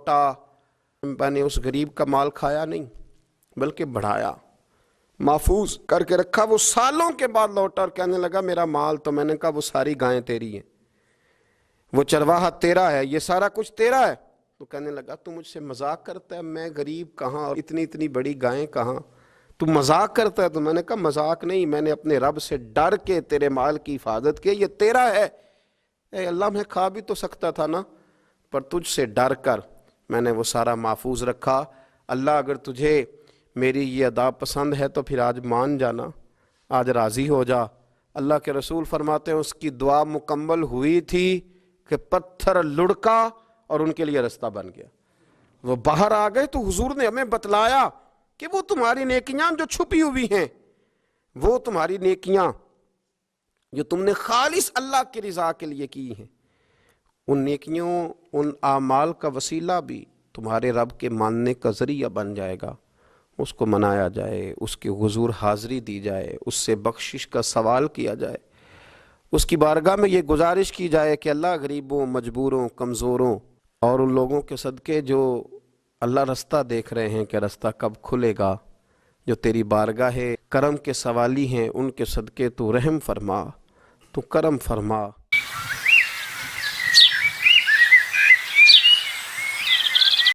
मैंने उस गरीब का माल खाया नहीं बल्कि बढ़ाया, महफूज करके रखा। वो सालों के बाद लौटा और कहने लगा मेरा माल। तो मैंने कहा वो सारी गायें तेरी हैं, वो चरवाहा तेरा है, ये सारा कुछ तेरा है। तो कहने लगा तू मुझसे मजाक करता है, मैं गरीब कहाँ और इतनी इतनी बड़ी गायें कहाँ, तू मजाक करता है। तो मैंने कहा मजाक नहीं, मैंने अपने रब से डर के तेरे माल की हिफाजत की, ये तेरा है। ए अल्लाह मैं खा भी तो सकता था ना, पर तुझसे डर कर मैंने वो सारा महफूज रखा। अल्लाह अगर तुझे मेरी ये अदा पसंद है तो फिर आज मान जाना, आज राज़ी हो जा। अल्लाह के रसूल फरमाते हैं उसकी दुआ मुकम्मल हुई थी कि पत्थर लुढ़का और उनके लिए रास्ता बन गया। वो बाहर आ गए तो हुजूर ने हमें बतलाया कि वो तुम्हारी नेकियां जो छुपी हुई हैं, वो तुम्हारी नेकियां जो तुमने खालिस अल्लाह की रज़ा के लिए की हैं, उन नेकियों उन आमाल का वसीला भी तुम्हारे रब के मानने का ज़रिया बन जाएगा। उसको मनाया जाए, उसके हुजूर हाज़री दी जाए, उससे बख्शिश का सवाल किया जाए, उसकी बारगाह में ये गुजारिश की जाए कि अल्लाह गरीबों, मजबूरों, कमज़ोरों और उन लोगों के सदक़े जो अल्लाह रास्ता देख रहे हैं कि रास्ता कब खुलेगा, जो तेरी बारगाह करम के सवाली हैं, उनके सदक़े तू रहम फरमा, तू करम फरमा।